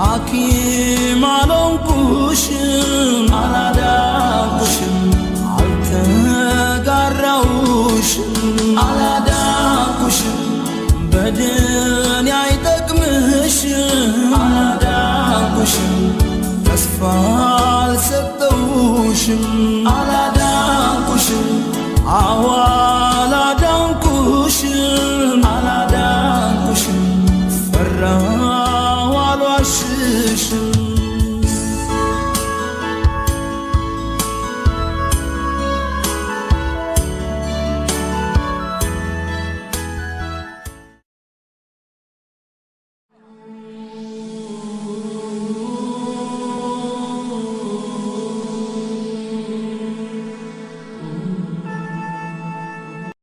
ሐኪም አልሆንኩሽም አላዳንኩሽም አልተጋራውሽም አላዳንኩሽም በድን አይጠቅምሽም አላዳንኩሽም ተስፋ አልሰጠውሽም አላዳንኩሽም አዎ አላዳንኩሽም አላዳንኩሽም ፈራሁ አልዋሽሽም